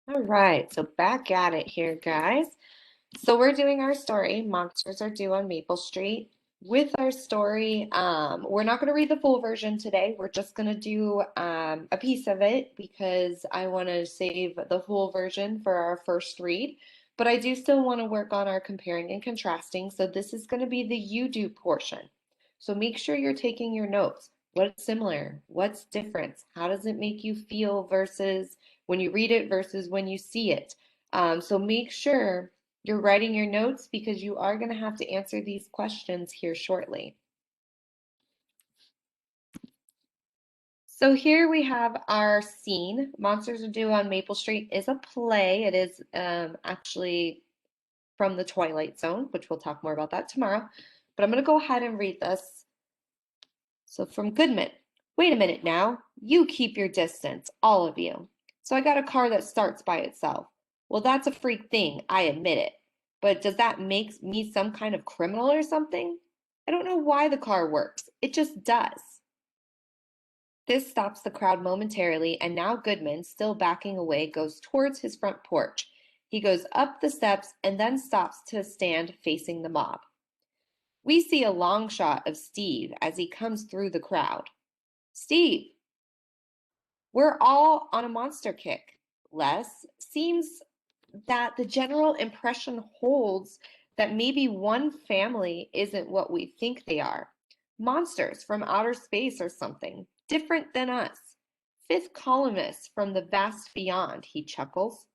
All right, so back at it here, guys. So we're doing our story, Monsters Are Due on Maple Street. With our story, we're not going to read the full version today. We're just going to do a piece of it because I want to save the full version for our first read. But I do still want to work on our comparing and contrasting. So this is going to be the you do portion. So make sure you're taking your notes. What's similar? What's different? How does it make you feel versus when you read it versus when you see it? So make sure you're writing your notes because you are going to have to answer these questions here shortly. So here we have our scene. Monsters Are Due on Maple Street is a play. It is actually from the Twilight Zone, which we'll talk more about that tomorrow. But I'm going to go ahead and read this. So from Goodman, wait a minute now. You keep your distance, all of you. So I got a car that starts by itself. Well, that's a freak thing, I admit it. But does that make me some kind of criminal or something? I don't know why the car works. It just does. This stops the crowd momentarily, and now Goodman, still backing away, goes towards his front porch. He goes up the steps and then stops to stand facing the mob. We see a long shot of Steve as he comes through the crowd. Steve, we're all on a monster kick. Les, seems that the general impression holds that maybe one family isn't what we think they are. Monsters from outer space or something, different than us. Fifth columnists from the vast beyond, he chuckles.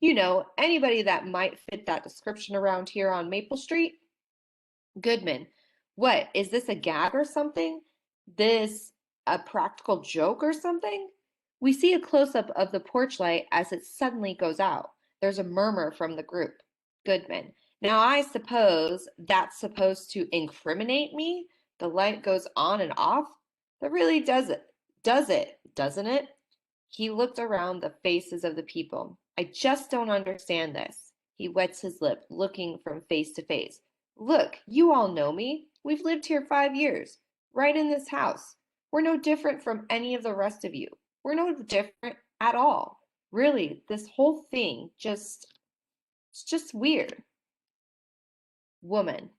You know, anybody that might fit that description around here on Maple Street? Goodman, what, is this a gag or something? This a practical joke or something? We see a close-up of the porch light as it suddenly goes out. There's a murmur from the group. Goodman, now I suppose that's supposed to incriminate me? The light goes on and off? That really does it, doesn't it? He looked around the faces of the people. I just don't understand this. He wets his lip, looking from face to face. Look, you all know me. We've lived here 5 years, right in this house. We're no different from any of the rest of you. We're no different at all. Really, this whole thing it's just weird. Woman.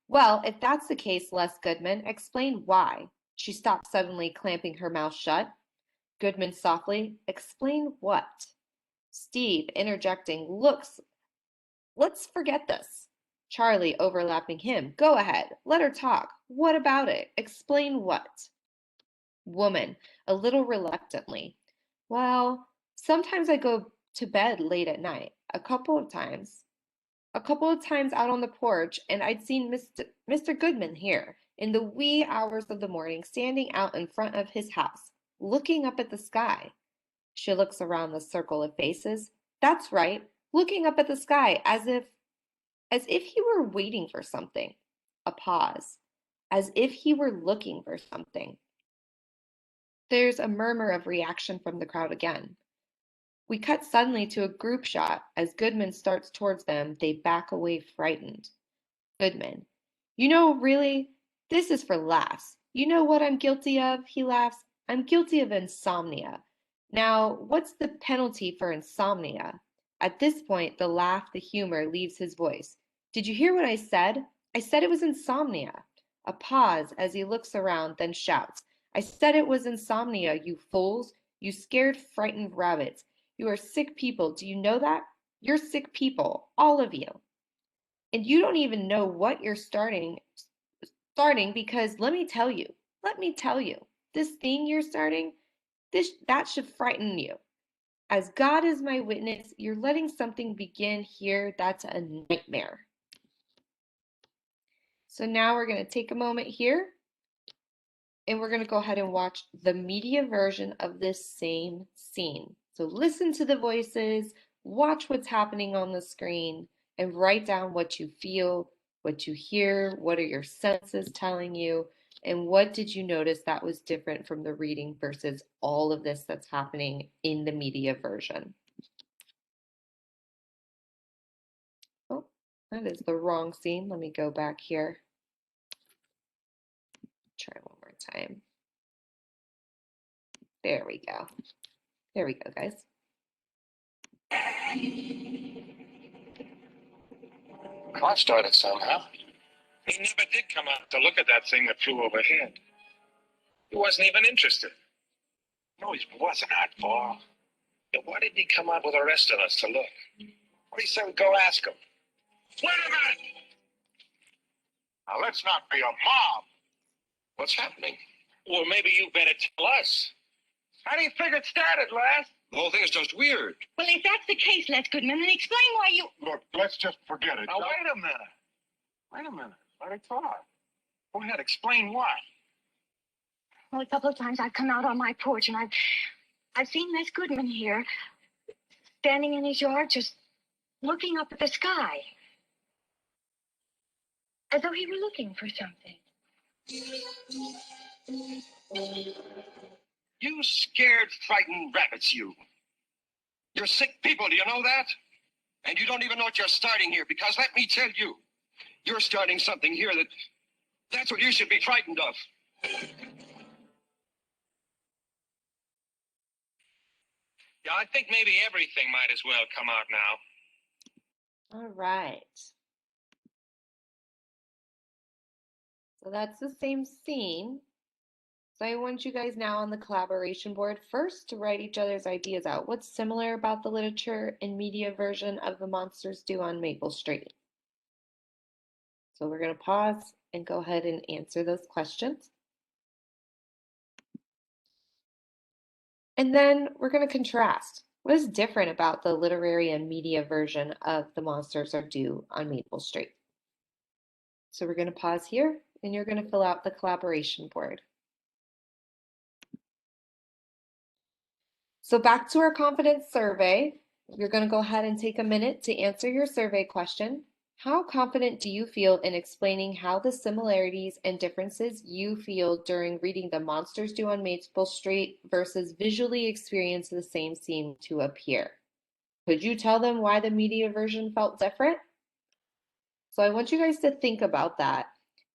Well, if that's the case, Les Goodman, explain why. She stopped suddenly, clamping her mouth shut. Goodman softly, explain what? Steve, interjecting, looks, let's forget this. Charlie, overlapping him, go ahead, let her talk. What about it? Explain what? Woman, a little reluctantly. Well, sometimes I go to bed late at night, a couple of times. A couple of times out on the porch, and I'd seen Mr. Goodman here in the wee hours of the morning, standing out in front of his house, looking up at the sky. She looks around the circle of faces. That's right, looking up at the sky as if he were waiting for something. A pause. As if he were looking for something. There's a murmur of reaction from the crowd again. We cut suddenly to a group shot. As Goodman starts towards them, they back away frightened. Goodman. You know, really, this is for laughs. You know what I'm guilty of? He laughs. I'm guilty of insomnia. Now, what's the penalty for insomnia? At this point, the laugh, the humor leaves his voice. Did you hear what I said? I said it was insomnia. A pause as he looks around, then shouts. I said it was insomnia, you fools. You scared, frightened rabbits. You are sick people. Do you know that? You're sick people, all of you. And you don't even know what you're starting because let me tell you, this thing you're starting, this that should frighten you. As God is my witness, you're letting something begin here that's a nightmare. So now we're going to take a moment here and we're going to go ahead and watch the media version of this same scene. So listen to the voices, watch what's happening on the screen, and write down what you feel, what you hear, what are your senses telling you, and what did you notice that was different from the reading versus all of this that's happening in the media version. Oh, that is the wrong scene. Let me go back here. Try one more time. There we go. There we go, guys. Car started somehow. He never did come out to look at that thing that flew overhead. He wasn't even interested. No, he wasn't hardball. Then why didn't he come out with the rest of us to look? What do you say we go ask him? Wait a minute! Now let's not be a mob. What's happening? Well, maybe you better tell us. How do you figure it started, Les? The whole thing is just weird. Well, if that's the case, Les Goodman, then explain why you... Look, let's just forget it. Now, wait a minute. Wait a minute. Let her talk. Go ahead, explain why. Well, a couple of times I've come out on my porch and I've seen Les Goodman here, standing in his yard, just looking up at the sky, as though he were looking for something. You scared, frightened rabbits, you. You're sick people, do you know that? And you don't even know what you're starting here, because let me tell you, you're starting something here that's what you should be frightened of. Yeah, I think maybe everything might as well come out now. All right. So that's the same scene. So I want you guys now on the collaboration board first to write each other's ideas out. What's similar about the literature and media version of The Monsters Do on Maple Street? So we're going to pause and go ahead and answer those questions. And then we're going to contrast. What is different about the literary and media version of The Monsters Are Due on Maple Street? So we're going to pause here and you're going to fill out the collaboration board. So back to our confidence survey, you're going to go ahead and take a minute to answer your survey question. How confident do you feel in explaining how the similarities and differences you feel during reading The Monsters Do on Maple Street versus visually experience the same scene to appear? Could you tell them why the media version felt different? So I want you guys to think about that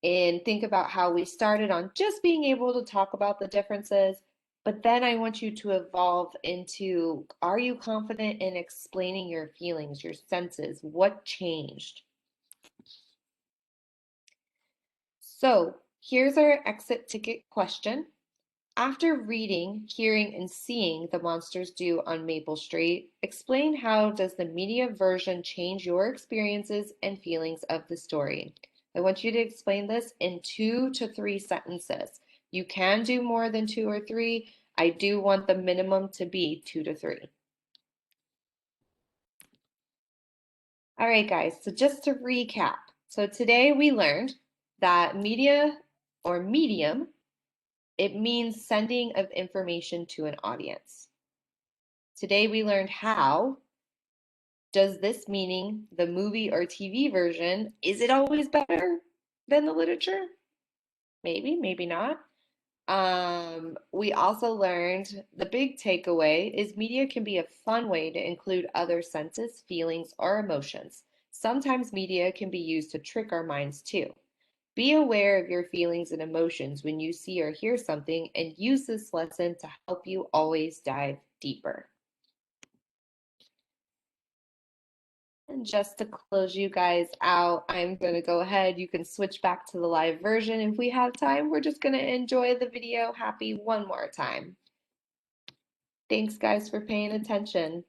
and think about how we started on just being able to talk about the differences, but then I want you to evolve into, are you confident in explaining your feelings, your senses? What changed? So here's our exit ticket question. After reading, hearing, and seeing The Monsters Do on Maple Street, explain how does the media version change your experiences and feelings of the story? I want you to explain this in 2 to 3 sentences. You can do more than 2 or 3. I do want the minimum to be 2 to 3. All right, guys, so just to recap. So today we learned that media or medium, it means sending of information to an audience. Today we learned how. Does this meaning the movie or TV version, is it always better than the literature? Maybe, maybe not. We also learned the big takeaway is media can be a fun way to include other senses, feelings, or emotions. Sometimes media can be used to trick our minds too. Be aware of your feelings and emotions when you see or hear something and use this lesson to help you always dive deeper. And just to close you guys out, I'm going to go ahead. You can switch back to the live version. If we have time, we're just going to enjoy the video happy one more time. Thanks, guys, for paying attention.